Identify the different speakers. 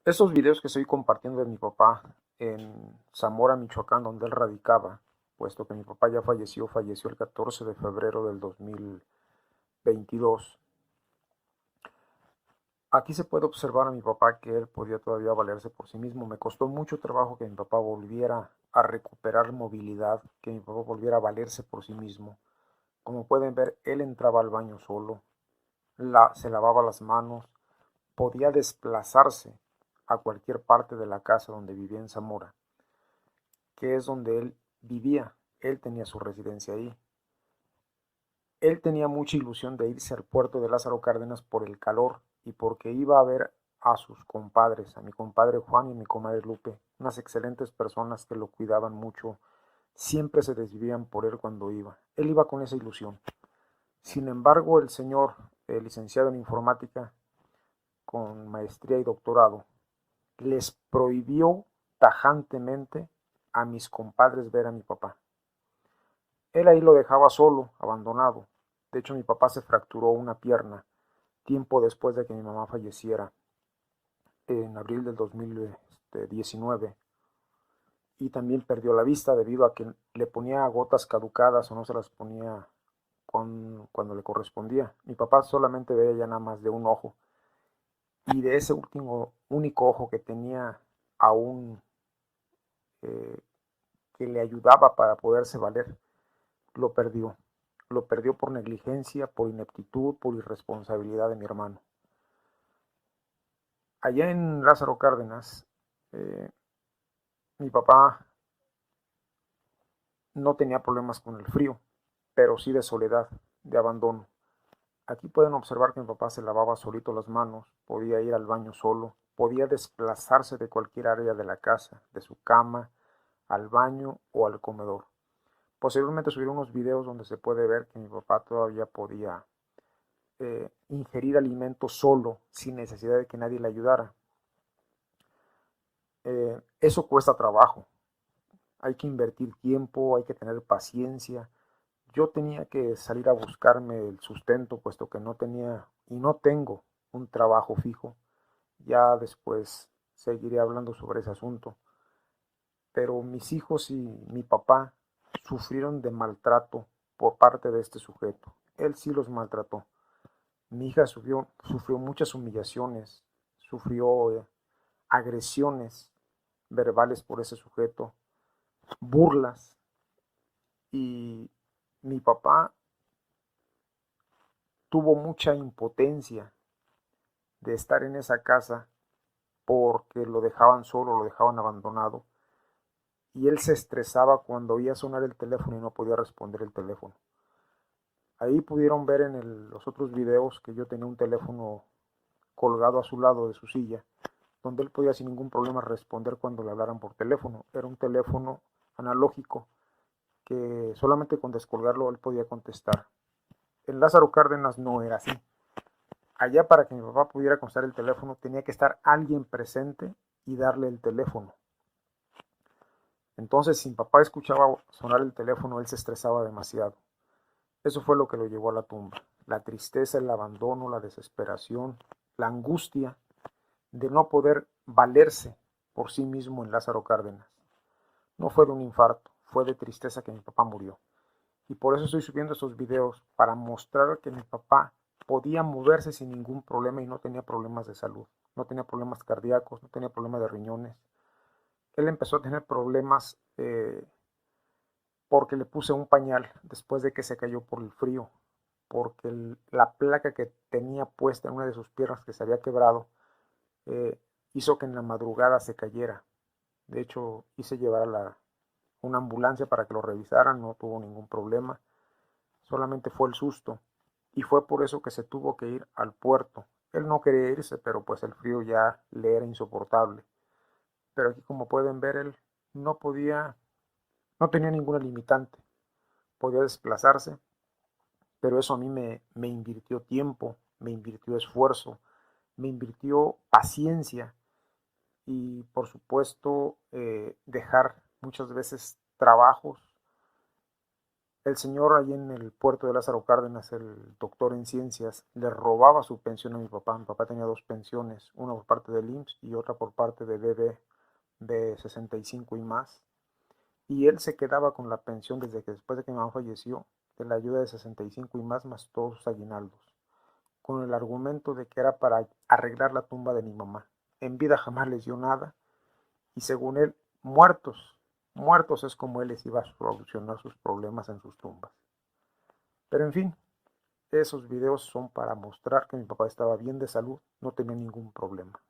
Speaker 1: Estos videos que estoy compartiendo de mi papá en Zamora, Michoacán, donde él radicaba, puesto que mi papá ya falleció el 14 de febrero del 2022. Aquí se puede observar a mi papá que él podía todavía valerse por sí mismo. Me costó mucho trabajo que mi papá volviera a recuperar movilidad, que mi papá volviera a valerse por sí mismo. Como pueden ver, él entraba al baño solo, se lavaba las manos, podía desplazarse a cualquier parte de la casa donde vivía en Zamora, que es donde él vivía. Él tenía su residencia ahí. Él tenía mucha ilusión de irse al puerto de Lázaro Cárdenas por el calor y porque iba a ver a sus compadres, a mi compadre Juan y a mi comadre Lupe, unas excelentes personas que lo cuidaban mucho, siempre se desvivían por él cuando iba. Él iba con esa ilusión. Sin embargo, el señor, licenciado en informática, con maestría y doctorado, les prohibió tajantemente a mis compadres ver a mi papá. Él ahí lo dejaba solo, abandonado. De hecho, mi papá se fracturó una pierna tiempo después de que mi mamá falleciera, en abril del 2019. Y también perdió la vista debido a que le ponía gotas caducadas o no se las ponía cuando le correspondía. Mi papá solamente veía ya nada más de un ojo. Y de ese único ojo que tenía aún, eh, que le ayudaba para poderse valer, lo perdió. Lo perdió por negligencia, por ineptitud, por irresponsabilidad de mi hermano. Allá en Lázaro Cárdenas, eh, mi papá no tenía problemas con el frío, pero sí de soledad, de abandono. Aquí pueden observar que mi papá se lavaba solito las manos, podía ir al baño solo, podía desplazarse de cualquier área de la casa, de su cama, al baño o al comedor. Posteriormente subiré unos videos donde se puede ver que mi papá todavía podía ingerir alimentos solo, sin necesidad de que nadie le ayudara. Eso cuesta trabajo, hay que invertir tiempo, hay que tener paciencia. Yo tenía que salir a buscarme el sustento, puesto que no tenía y no tengo un trabajo fijo. Ya después seguiré hablando sobre ese asunto. Pero mis hijos y mi papá sufrieron de maltrato por parte de este sujeto. Él sí los maltrató. Mi hija sufrió muchas humillaciones, sufrió agresiones verbales por ese sujeto, burlas, y mi papá tuvo mucha impotencia de estar en esa casa porque lo dejaban solo, lo dejaban abandonado, y él se estresaba cuando oía sonar el teléfono y no podía responder el teléfono. Ahí pudieron ver en los otros videos que yo tenía un teléfono colgado a su lado de su silla, donde él podía sin ningún problema responder cuando le hablaran por teléfono. Era un teléfono analógico que solamente con descolgarlo él podía contestar. En Lázaro Cárdenas no era así. Allá, para que mi papá pudiera contestar el teléfono, tenía que estar alguien presente y darle el teléfono. Entonces, si mi papá escuchaba sonar el teléfono, él se estresaba demasiado. Eso fue lo que lo llevó a la tumba. La tristeza, el abandono, la desesperación, la angustia de no poder valerse por sí mismo en Lázaro Cárdenas. No fue de un infarto, fue de tristeza que mi papá murió. Y por eso estoy subiendo estos videos, para mostrar que mi papá podía moverse sin ningún problema y no tenía problemas de salud. No tenía problemas cardíacos, no tenía problemas de riñones. Él empezó a tener problemas porque le puse un pañal después de que se cayó por el frío, porque la placa que tenía puesta en una de sus piernas, que se había quebrado, eh, hizo que en la madrugada se cayera. De hecho, hice llevar una ambulancia para que lo revisaran, no tuvo ningún problema, solamente fue el susto, y fue por eso que se tuvo que ir al puerto. Él no quería irse, pero pues el frío ya le era insoportable. Pero aquí, como pueden ver, él no podía, no tenía ninguna limitante, podía desplazarse, pero eso a mí me invirtió tiempo, me invirtió esfuerzo, me invirtió paciencia y, por supuesto, dejar muchas veces trabajos El señor ahí en el puerto de Lázaro Cárdenas, el doctor en ciencias, le robaba su pensión a mi papá. Mi papá tenía dos pensiones, una por parte del IMSS y otra por parte de BB de 65 y más. Y él se quedaba con la pensión desde que después de que mi mamá falleció, de la ayuda de 65 y más todos sus aguinaldos, con el argumento de que era para arreglar la tumba de mi mamá. En vida jamás les dio nada y según él, muertos es como él les iba a solucionar sus problemas en sus tumbas. Pero en fin, esos videos son para mostrar que mi papá estaba bien de salud, no tenía ningún problema.